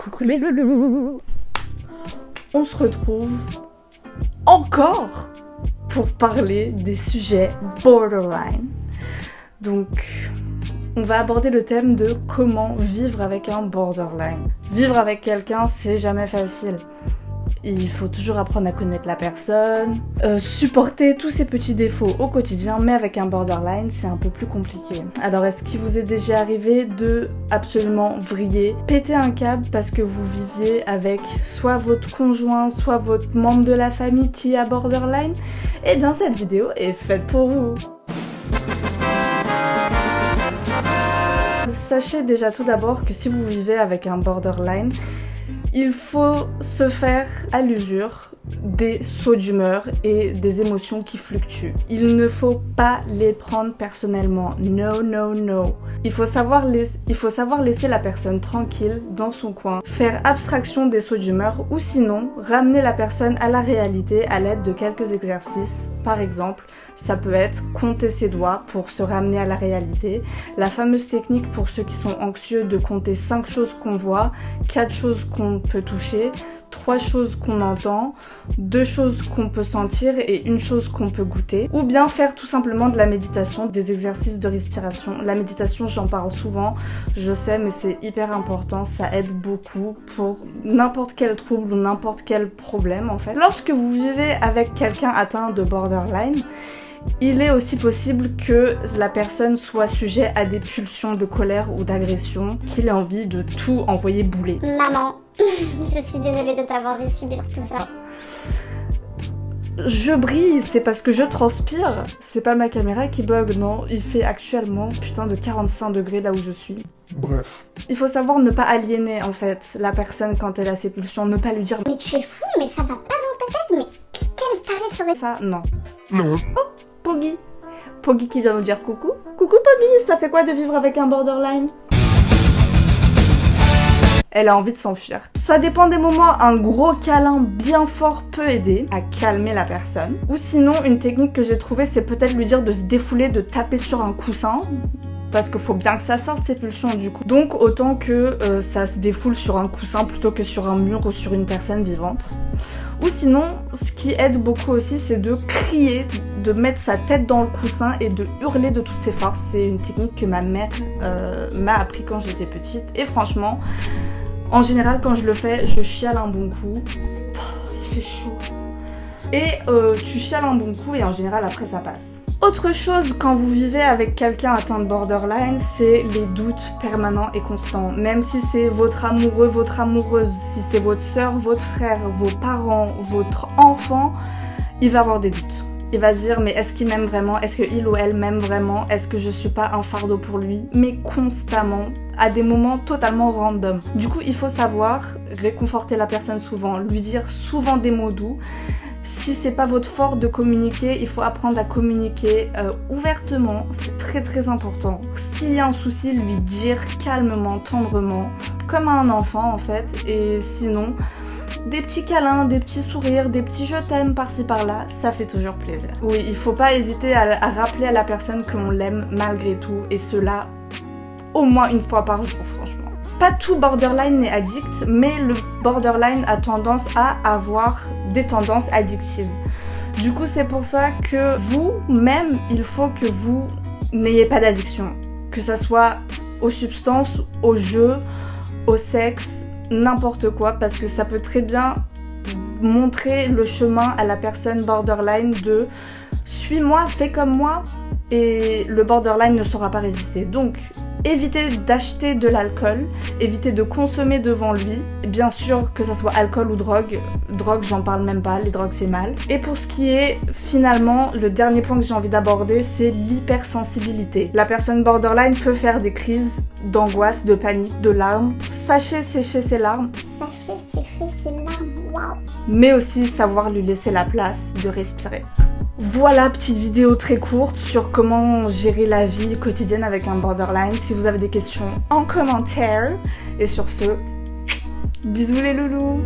coucou les loulous. On se retrouve encore pour parler des sujets borderline. Donc, on va aborder le thème de comment vivre avec un borderline. Vivre avec quelqu'un, c'est jamais facile. Il faut toujours apprendre à connaître la personne, supporter tous ses petits défauts au quotidien, mais avec un borderline, c'est un peu plus compliqué. Alors, est-ce qu'il vous est déjà arrivé de absolument vriller, péter un câble parce que vous viviez avec soit votre conjoint, soit votre membre de la famille qui a borderline? Eh bien, cette vidéo est faite pour vous. Sachez déjà tout d'abord que si vous vivez avec un borderline, il faut se faire à l'usure des sauts d'humeur et des émotions qui fluctuent. Il ne faut pas les prendre personnellement. No, no, no. Il faut savoir laisser la personne tranquille dans son coin, faire abstraction des sauts d'humeur ou sinon ramener la personne à la réalité à l'aide de quelques exercices. Par exemple, ça peut être compter ses doigts pour se ramener à la réalité. La fameuse technique pour ceux qui sont anxieux de compter 5 choses qu'on voit, 4 choses qu'on peut toucher, 3 choses qu'on entend, 2 choses qu'on peut sentir et 1 chose qu'on peut goûter. Ou bien faire tout simplement de la méditation, des exercices de respiration. La méditation, j'en parle souvent, je sais, mais c'est hyper important, ça aide beaucoup pour n'importe quel trouble ou n'importe quel problème en fait. Lorsque vous vivez avec quelqu'un atteint de borderline, il est aussi possible que la personne soit sujet à des pulsions de colère ou d'agression, qu'il ait envie de tout envoyer bouler. Maman, je suis désolée de t'avoir fait subir tout ça. Je brille, c'est parce que je transpire. C'est pas ma caméra qui bug, non. Il fait actuellement putain de 45 degrés là où je suis. Bref. Il faut savoir ne pas aliéner en fait la personne quand elle a ses pulsions, ne pas lui dire Mais tu es fou, mais ça va pas dans ta tête, mais quel taré ferait ça? ça, non. Non. Poggy. Poggy qui vient nous dire coucou. Coucou Poggy, ça fait quoi de vivre avec un borderline? Elle a envie de s'enfuir. Ça dépend des moments, un gros câlin bien fort peut aider à calmer la personne. Ou sinon, une technique que j'ai trouvée, c'est peut-être lui dire de se défouler, de taper sur un coussin. Parce qu'il faut bien que ça sorte ses pulsions du coup. Donc autant que ça se défoule sur un coussin plutôt que sur un mur ou sur une personne vivante. Ou sinon, ce qui aide beaucoup aussi, c'est de crier, de mettre sa tête dans le coussin et de hurler de toutes ses forces. C'est une technique que ma mère m'a appris quand j'étais petite. Et franchement, en général, quand je le fais, je chiale un bon coup. Il fait chaud. Et tu chiales un bon coup et en général, après, ça passe. Autre chose quand vous vivez avec quelqu'un atteint de borderline, c'est les doutes permanents et constants. Même si c'est votre amoureux, votre amoureuse, si c'est votre soeur, votre frère, vos parents, votre enfant, il va avoir des doutes. Il va se dire mais est-ce qu'il m'aime vraiment? Est-ce qu'il ou elle m'aime vraiment? Est-ce que je suis pas un fardeau pour lui? Mais constamment, à des moments totalement random. Du coup, il faut savoir réconforter la personne souvent, lui dire souvent des mots doux. Si c'est pas votre fort de communiquer, il faut apprendre à communiquer ouvertement, c'est très très important. S'il y a un souci, lui dire calmement, tendrement, comme à un enfant en fait. Et sinon, des petits câlins, des petits sourires, des petits je t'aime par-ci par-là, ça fait toujours plaisir. Oui, il faut pas hésiter à rappeler à la personne qu'on l'aime malgré tout, et cela au moins 1 fois par jour franchement. Pas tout borderline n'est addict, mais le borderline a tendance à avoir des tendances addictives. Du coup, c'est pour ça que vous-même, il faut que vous n'ayez pas d'addiction. Que ça soit aux substances, aux jeux, au sexe, n'importe quoi, parce que ça peut très bien montrer le chemin à la personne borderline de « suis-moi, fais comme moi » et le borderline ne saura pas résister. Donc, évitez d'acheter de l'alcool, évitez de consommer devant lui, bien sûr que ça soit alcool ou drogue, j'en parle même pas, les drogues c'est mal. Et pour ce qui est finalement, le dernier point que j'ai envie d'aborder, c'est l'hypersensibilité. La personne borderline peut faire des crises d'angoisse, de panique, de larmes. Sachez sécher ses larmes. Sachez sécher ses larmes, waouh. Mais aussi savoir lui laisser la place de respirer. Voilà, petite vidéo très courte sur comment gérer la vie quotidienne avec un borderline. Si vous avez des questions, en commentaire. Et sur ce, bisous les loulous.